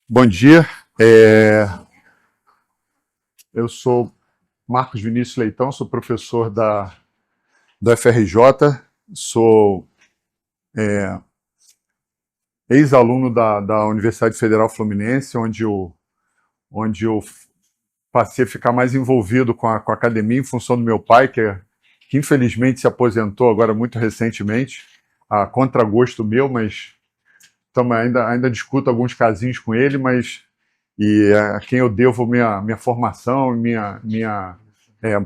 Bom dia, eu sou Marcos Vinícius Leitão, sou professor do FRJ, sou ex-aluno da Universidade Federal Fluminense, onde eu passei a ficar mais envolvido com a academia em função do meu pai, que infelizmente se aposentou agora muito recentemente, a contragosto meu, mas ainda discuto alguns casinhos com ele, mas a quem eu devo minha formação,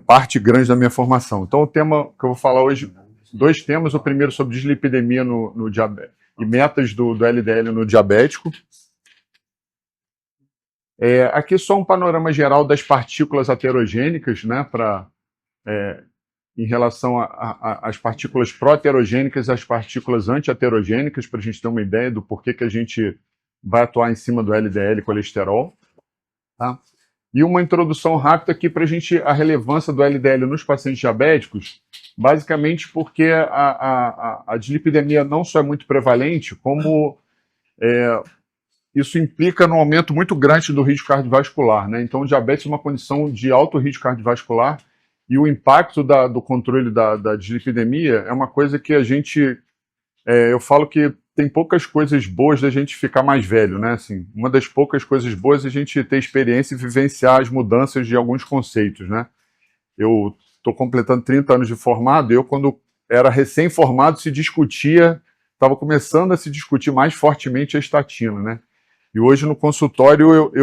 parte grande da minha formação. Então, o tema que eu vou falar hoje, dois temas. O primeiro sobre dislipidemia no diabetes e metas do LDL no diabético. Aqui só um panorama geral das partículas aterogênicas, né, em relação às partículas proaterogênicas e às partículas antiaterogênicas, para a gente ter uma ideia do porquê que a gente vai atuar em cima do LDL colesterol. Tá? E uma introdução rápida aqui para a relevância do LDL nos pacientes diabéticos, basicamente porque a dislipidemia não só é muito prevalente, como isso implica num aumento muito grande do risco cardiovascular. Né? Então, o diabetes é uma condição de alto risco cardiovascular e o impacto do controle da dislipidemia é uma coisa que eu falo que tem poucas coisas boas da gente ficar mais velho, né? Assim, uma das poucas coisas boas é a gente ter experiência e vivenciar as mudanças de alguns conceitos, né? Eu estou completando 30 anos de formado, quando era recém-formado, estava começando a se discutir mais fortemente a estatina, né? E hoje no consultório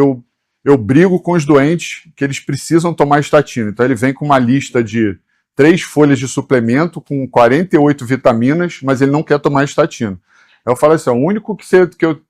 eu brigo com os doentes que eles precisam tomar estatina. Então ele vem com uma lista de 3 folhas de suplemento com 48 vitaminas, mas ele não quer tomar estatina. Eu falo assim, o único que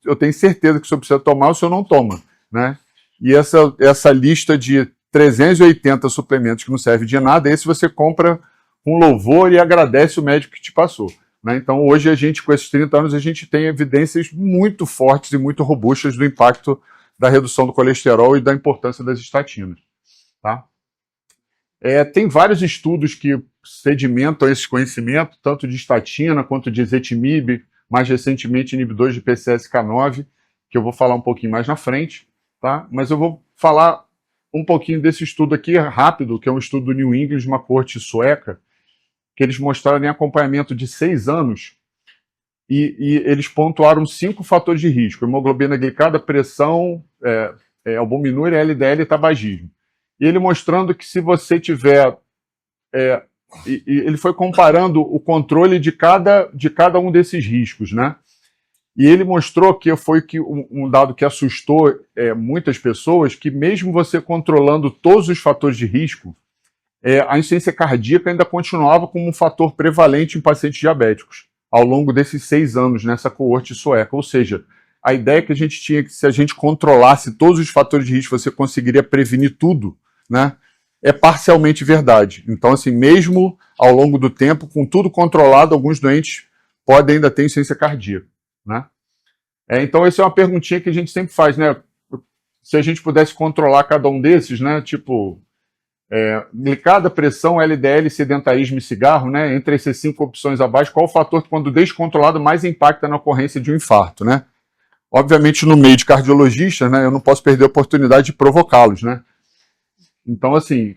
eu tenho certeza que o senhor precisa tomar, o senhor não toma, né? E essa lista de 380 suplementos que não serve de nada, esse você compra com louvor e agradece o médico que te passou. Né? Então hoje com esses 30 anos, a gente tem evidências muito fortes e muito robustas do impacto da redução do colesterol e da importância das estatinas. Tá? Tem vários estudos que sedimentam esse conhecimento, tanto de estatina quanto de ezetimibe, mais recentemente inibidores de PCSK9, que eu vou falar um pouquinho mais na frente, tá? Mas eu vou falar um pouquinho desse estudo aqui rápido, que é um estudo do New England, de uma corte sueca, que eles mostraram em acompanhamento de 6 anos, e eles pontuaram 5 fatores de risco: hemoglobina glicada, pressão, albuminúria, LDL e tabagismo. E ele mostrando que se você tiver... ele foi comparando o controle de cada um desses riscos, né? E ele mostrou que um dado que assustou muitas pessoas, que mesmo você controlando todos os fatores de risco, a insuficiência cardíaca ainda continuava como um fator prevalente em pacientes diabéticos, ao longo desses 6 anos, nessa coorte sueca. Ou seja, a ideia que a gente tinha que, se a gente controlasse todos os fatores de risco, você conseguiria prevenir tudo, né? É parcialmente verdade. Então, assim, mesmo ao longo do tempo, com tudo controlado, alguns doentes podem ainda ter insuficiência cardíaca, né? Então, essa é uma perguntinha que a gente sempre faz, né? Se a gente pudesse controlar cada um desses, né? Tipo, glicada, pressão, LDL, sedentarismo e cigarro, né? Entre essas 5 opções abaixo, qual o fator que, quando descontrolado, mais impacta na ocorrência de um infarto, né? Obviamente, no meio de cardiologistas, né? Eu não posso perder a oportunidade de provocá-los, né? Então, assim,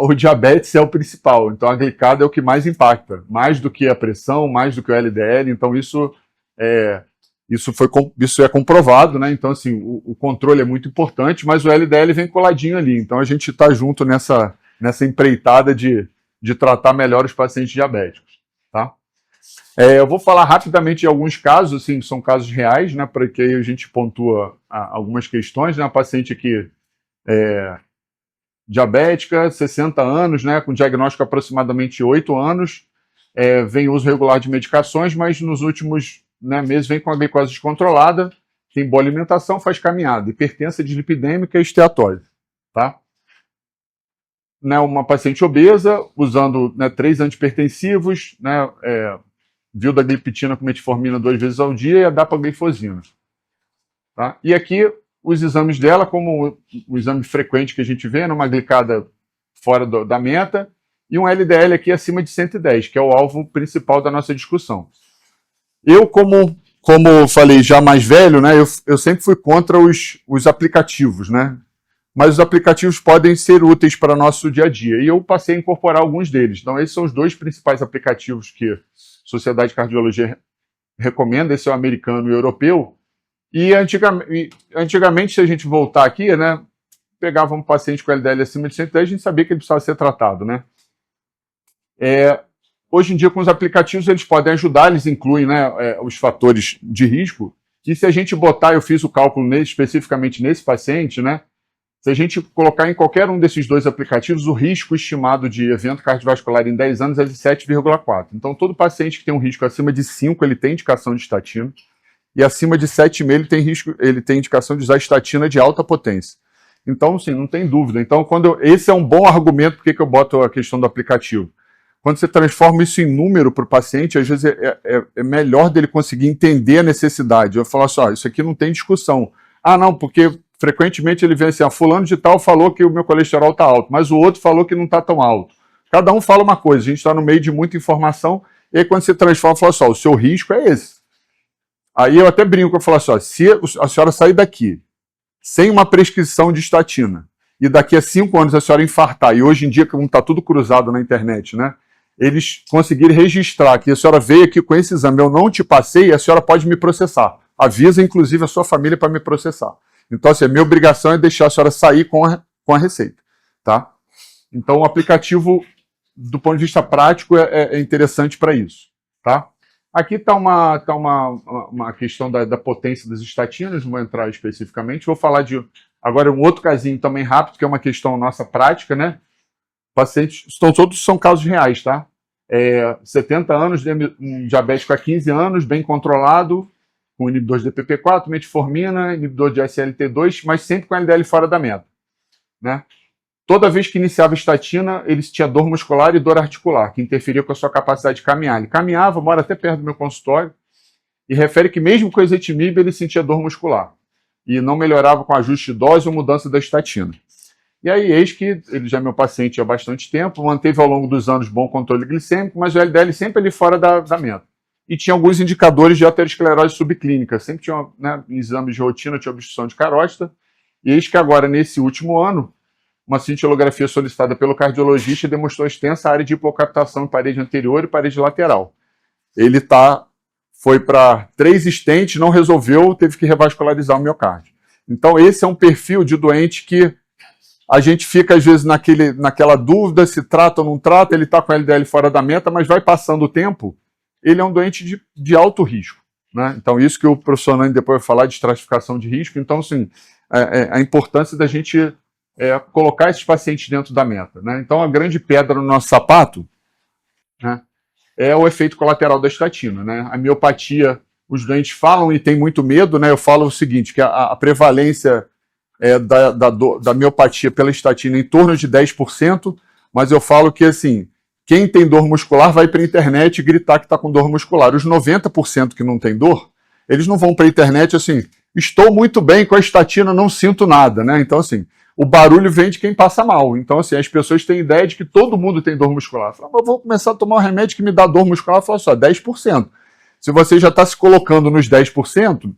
o diabetes é o principal. Então, a glicada é o que mais impacta, mais do que a pressão, mais do que o LDL. Então, isso é comprovado, né? Então, assim, o controle é muito importante, mas o LDL vem coladinho ali. Então, a gente está junto nessa empreitada de tratar melhor os pacientes diabéticos, tá? Eu vou falar rapidamente de alguns casos, assim, são casos reais, né? Para que aí a gente pontua algumas questões, né? A paciente aqui diabética, 60 anos, né, com diagnóstico aproximadamente 8 anos, vem uso regular de medicações, mas nos últimos meses vem com a glicose descontrolada, tem boa alimentação, faz caminhada, hipertensa, dislipidêmica e esteatose. Tá? Uma paciente obesa, usando 3 antihipertensivos, vildagliptina com metformina 2 vezes ao dia e a dapaglifosina. Tá? E aqui os exames dela, como o exame frequente que a gente vê, numa glicada fora da meta, e um LDL aqui acima de 110, que é o alvo principal da nossa discussão. Eu, como como eu falei, já mais velho, né, eu sempre fui contra os aplicativos, né? Mas os aplicativos podem ser úteis para nosso dia a dia. E eu passei a incorporar alguns deles. Então, esses são os dois principais aplicativos que a Sociedade de Cardiologia recomenda, esse é o americano e o europeu. E antigamente, se a gente voltar aqui, né, pegava um paciente com LDL acima de 110, a gente sabia que ele precisava ser tratado, né? Hoje em dia, com os aplicativos, eles podem ajudar, eles incluem, né, os fatores de risco. E se a gente botar, eu fiz o cálculo especificamente nesse paciente, né? Se a gente colocar em qualquer um desses dois aplicativos, o risco estimado de evento cardiovascular em 10 anos é de 7,4. Então, todo paciente que tem um risco acima de 5, ele tem indicação de estatina, e acima de 7,5, ele tem indicação de usar estatina de alta potência. Então, sim, não tem dúvida. Então, esse é um bom argumento porque que eu boto a questão do aplicativo. Quando você transforma isso em número para o paciente, às vezes é melhor dele conseguir entender a necessidade. Eu falo assim, isso aqui não tem discussão. Ah, não, porque frequentemente ele vem assim, fulano de tal falou que o meu colesterol está alto, mas o outro falou que não está tão alto. Cada um fala uma coisa, a gente está no meio de muita informação, e aí quando você transforma, fala assim, o seu risco é esse. Aí eu até brinco, eu falo assim, se a senhora sair daqui sem uma prescrição de estatina, e daqui a 5 anos a senhora infartar, e hoje em dia, como está tudo cruzado na internet, né, eles conseguirem registrar que a senhora veio aqui com esse exame, eu não te passei, a senhora pode me processar. Avisa, inclusive, a sua família para me processar. Então, assim, a minha obrigação é deixar a senhora sair com a receita, tá? Então, o aplicativo, do ponto de vista prático, é interessante para isso, tá? Aqui está uma questão da potência das estatinas, não vou entrar especificamente. Vou falar de, agora, um outro casinho também rápido, que é uma questão nossa prática, né? Pacientes, todos são casos reais, tá? 70 anos, um diabético há 15 anos, bem controlado, com inibidor de DPP-4, metformina, inibidor de SLT2, mas sempre com LDL fora da meta, né? Toda vez que iniciava estatina, ele tinha dor muscular e dor articular, que interferia com a sua capacidade de caminhar. Ele caminhava, mora até perto do meu consultório, e refere que mesmo com ezetimibe, ele sentia dor muscular. E não melhorava com ajuste de dose ou mudança da estatina. E aí, eis que ele já é meu paciente há bastante tempo, manteve ao longo dos anos bom controle glicêmico, mas o LDL sempre ali fora da meta. E tinha alguns indicadores de aterosclerose subclínica. Sempre tinha, né, exames de rotina, tinha obstrução de carótida. E eis que agora, nesse último ano, uma cintilografia solicitada pelo cardiologista demonstrou extensa área de hipocaptação em parede anterior e parede lateral. Ele foi para 3 stents, não resolveu, teve que revascularizar o miocárdio. Então, esse é um perfil de doente que a gente fica, às vezes, naquela dúvida, se trata ou não trata, ele está com LDL fora da meta, mas vai passando o tempo, ele é um doente de alto risco, né? Então, isso que o professor Nani depois vai falar de estratificação de risco. Então, assim, a importância da gente colocar esses pacientes dentro da meta, né? Então, a grande pedra no nosso sapato, né, é o efeito colateral da estatina, né? A miopatia, os doentes falam e tem muito medo, né? Eu falo o seguinte, que a prevalência da miopatia pela estatina em torno de 10%, mas eu falo que, assim, quem tem dor muscular vai para a internet e gritar que está com dor muscular. Os 90% que não tem dor, eles não vão para a internet assim, estou muito bem com a estatina, não sinto nada, né? Então, assim, o barulho vem de quem passa mal. Então, assim, as pessoas têm ideia de que todo mundo tem dor muscular. Falam, eu vou começar a tomar um remédio que me dá dor muscular. Fala só, 10%. Se você já está se colocando nos 10%,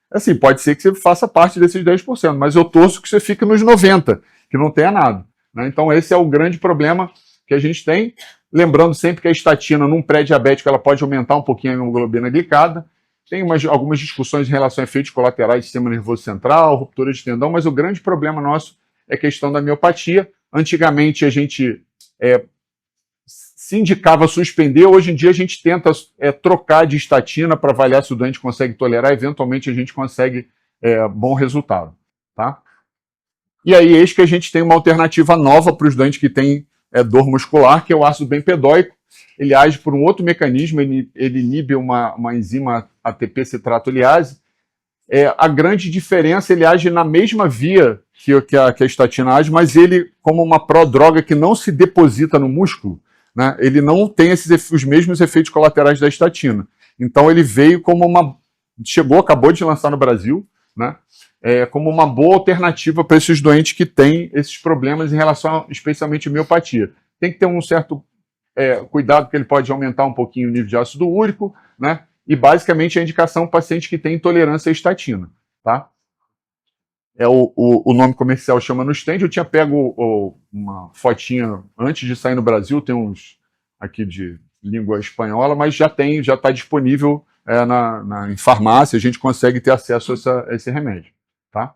assim, pode ser que você faça parte desses 10%, mas eu torço que você fique nos 90%, que não tenha nada, né? Então, esse é o grande problema que a gente tem. Lembrando sempre que a estatina, num pré-diabético, ela pode aumentar um pouquinho a hemoglobina glicada. Tem algumas discussões em relação a efeitos colaterais do sistema nervoso central, ruptura de tendão, mas o grande problema nosso é a questão da miopatia. Antigamente a gente se indicava suspender, hoje em dia a gente tenta trocar de estatina para avaliar se o doente consegue tolerar, eventualmente a gente consegue bom resultado, tá? E aí, eis que a gente tem uma alternativa nova para os doentes que têm dor muscular, que é o ácido bempedóico. Ele age por um outro mecanismo, ele inibe uma enzima ATP citratoliase. A grande diferença, ele age na mesma via que a estatina age, mas ele, como uma prodroga que não se deposita no músculo, né, ele não tem os mesmos efeitos colaterais da estatina. Então ele veio como acabou de lançar no Brasil, né, como uma boa alternativa para esses doentes que têm esses problemas em relação, especialmente, à miopatia. Tem que ter um certo cuidado, porque ele pode aumentar um pouquinho o nível de ácido úrico, né? e basicamente a indicação para paciente que tem intolerância à estatina, tá? O nome comercial chama no stand. Eu tinha pego uma fotinha antes de sair no Brasil, tem uns aqui de língua espanhola, mas já está disponível em farmácia, a gente consegue ter acesso a esse remédio, tá?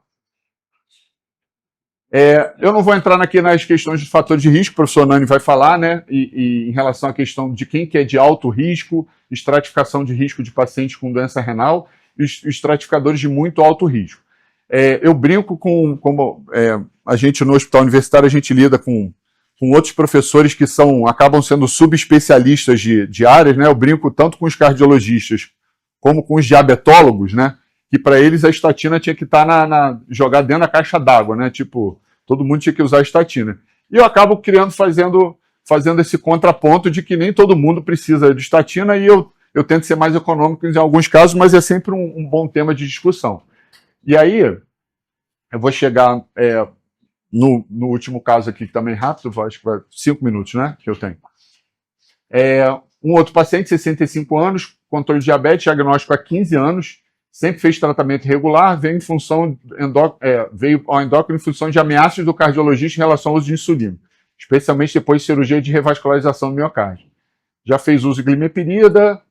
Eu não vou entrar aqui nas questões de fatores de risco, o professor Nani vai falar, né? E em relação à questão de quem que é de alto risco, estratificação de risco de pacientes com doença renal e os estratificadores de muito alto risco. Eu brinco como a gente no hospital universitário, a gente lida com outros professores que acabam sendo subespecialistas de áreas, né? Eu brinco tanto com os cardiologistas como com os diabetólogos, né? Que para eles a estatina tinha que estar jogada dentro da caixa d'água, né? Tipo, todo mundo tinha que usar a estatina. E eu acabo fazendo esse contraponto de que nem todo mundo precisa de estatina e eu tento ser mais econômico em alguns casos, mas é sempre um bom tema de discussão. E aí, eu vou chegar no último caso aqui, também rápido, acho que vai 5 minutos, né, que eu tenho. Um outro paciente, 65 anos, controle de diabetes, diagnóstico há 15 anos, sempre fez tratamento regular, veio ao endócrino em função de ameaças do cardiologista em relação ao uso de insulina, especialmente depois de cirurgia de revascularização do miocárdio. Já fez uso de glimepirida,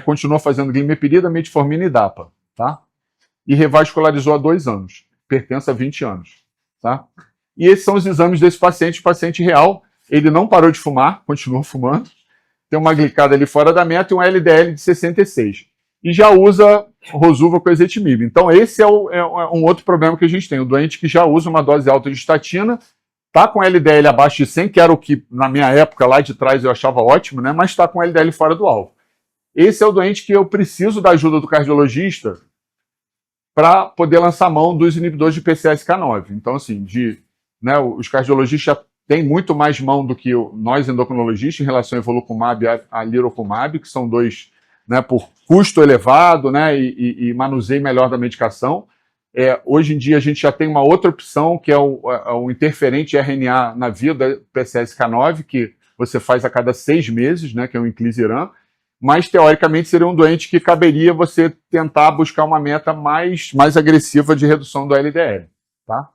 continuou fazendo glimepirida, metformina e DAPA, tá? E revascularizou há 2 anos, pertence a 20 anos, tá? E esses são os exames desse paciente, paciente real, ele não parou de fumar, continua fumando, tem uma glicada ali fora da meta e um LDL de 66. E já usa Rosuva com ezetimibe. Então esse é um outro problema que a gente tem, o doente que já usa uma dose alta de estatina, tá com LDL abaixo de 100, que era o que na minha época lá de trás eu achava ótimo, né? Mas está com LDL fora do alvo. Esse é o doente que eu preciso da ajuda do cardiologista para poder lançar mão dos inibidores de PCSK9. Então, assim, os cardiologistas já têm muito mais mão do que nós endocrinologistas em relação ao evolocumab e a lirokumab, que são dois, né, por custo elevado, né, e manuseio melhor da medicação. Hoje em dia a gente já tem uma outra opção, que é o interferente RNA na via da PCSK9, que você faz a cada 6 meses, né, que é o inclisiran. Mas, teoricamente, seria um doente que caberia você tentar buscar uma meta mais agressiva de redução do LDL. Tá?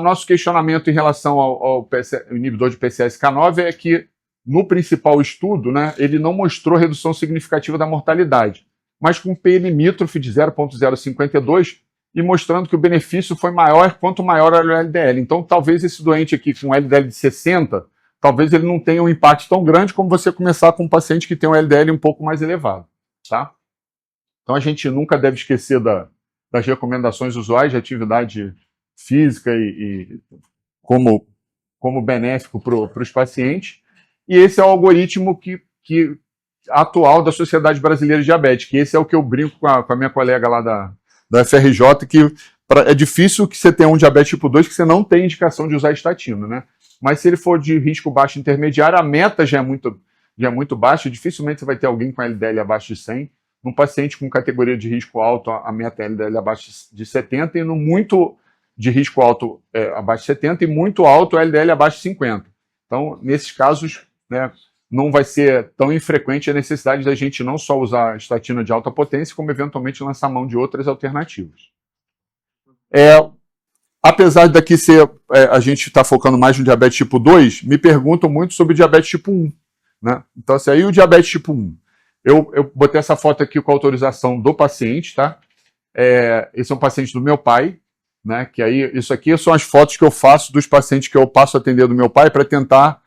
Nosso questionamento em relação ao inibidor de PCSK9 é que, no principal estudo, né, ele não mostrou redução significativa da mortalidade, mas com P limítrofe de 0,052 e mostrando que o benefício foi maior quanto maior era o LDL. Então, talvez esse doente aqui com LDL de 60... talvez ele não tenha um impacto tão grande como você começar com um paciente que tem um LDL um pouco mais elevado, tá? Então a gente nunca deve esquecer das recomendações usuais de atividade física e como benéfico para os pacientes. E esse é o algoritmo atual da Sociedade Brasileira de Diabetes, que esse é o que eu brinco com a minha colega lá da FRJ, que é difícil que você tenha um diabetes tipo 2 que você não tem indicação de usar estatina, né? Mas se ele for de risco baixo intermediário, a meta já é muito baixa, dificilmente você vai ter alguém com LDL abaixo de 100. Num paciente com categoria de risco alto, a meta é LDL abaixo de 70, e no muito de risco alto abaixo de 70, e muito alto LDL abaixo de 50. Então, nesses casos, né, não vai ser tão infrequente a necessidade da gente não só usar estatina de alta potência, como eventualmente lançar mão de outras alternativas. Apesar daqui a gente está focando mais no diabetes tipo 2, me perguntam muito sobre diabetes tipo 1. Né? Então, assim, aí o diabetes tipo 1. Eu botei essa foto aqui com a autorização do paciente, tá? Esse é um paciente do meu pai, né? Que aí, isso aqui são as fotos que eu faço dos pacientes que eu passo a atender do meu pai para tentar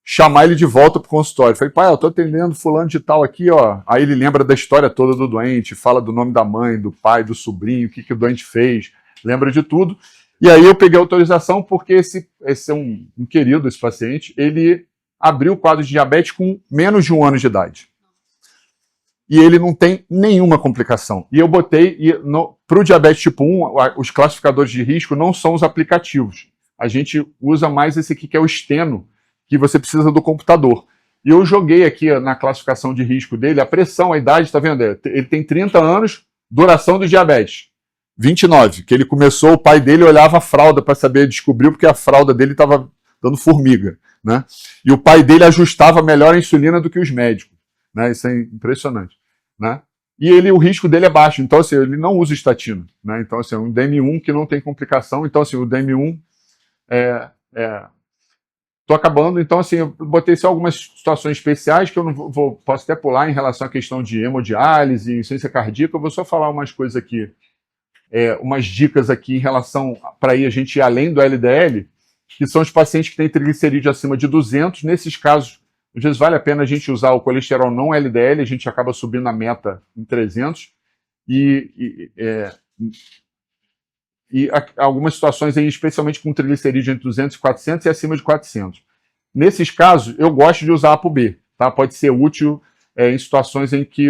chamar ele de volta para o consultório. Falei, pai, eu estou atendendo fulano de tal aqui, ó. Aí ele lembra da história toda do doente, fala do nome da mãe, do pai, do sobrinho, o que o doente fez, lembra de tudo. E aí eu peguei a autorização porque esse é um querido, esse paciente, ele abriu o quadro de diabetes com menos de 1 ano de idade. E ele não tem nenhuma complicação. E eu botei, para o diabetes tipo 1, os classificadores de risco não são os aplicativos. A gente usa mais esse aqui, que é o Steno, que você precisa do computador. E eu joguei aqui na classificação de risco dele a pressão, a idade, tá vendo? Ele tem 30 anos, duração do diabetes 29, que ele começou, o pai dele olhava a fralda para saber, descobriu porque a fralda dele estava dando formiga, né? E o pai dele ajustava melhor a insulina do que os médicos. né? Isso é impressionante, né? E o risco dele é baixo, então assim, ele não usa estatina, né? Então assim, é um DM1 que não tem complicação, então assim, o DM1 tô acabando, então assim, eu botei só algumas situações especiais que eu não posso até pular em relação à questão de hemodiálise, insuficiência cardíaca, eu vou só falar umas coisas aqui, umas dicas aqui em relação para a gente ir além do LDL, que são os pacientes que têm triglicerídeo acima de 200, nesses casos, às vezes vale a pena a gente usar o colesterol não LDL, a gente acaba subindo a meta em 300, e algumas situações aí, especialmente com triglicerídeo entre 200 e 400 e acima de 400. Nesses casos, eu gosto de usar ApoB, tá? Pode ser útil em situações em que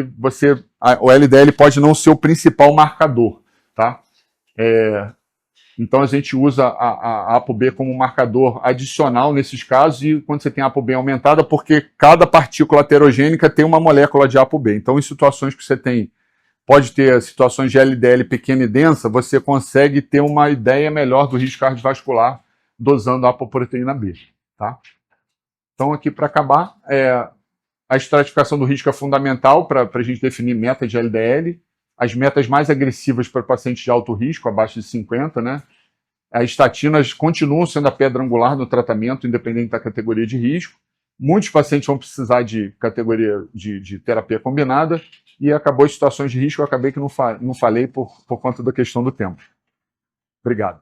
o LDL pode não ser o principal marcador, tá? Então a gente usa a ApoB como marcador adicional nesses casos, e quando você tem a ApoB aumentada, porque cada partícula heterogênica tem uma molécula de ApoB. Então, em situações que você pode ter situações de LDL pequena e densa, você consegue ter uma ideia melhor do risco cardiovascular dosando a apoproteína B, tá? Então, aqui para acabar, a estratificação do risco é fundamental para a gente definir meta de LDL, as metas mais agressivas para pacientes de alto risco, abaixo de 50, né? As estatinas continuam sendo a pedra angular no tratamento, independente da categoria de risco. Muitos pacientes vão precisar de categoria de terapia combinada, e acabou as situações de risco, eu acabei que não falei por conta da questão do tempo. Obrigado.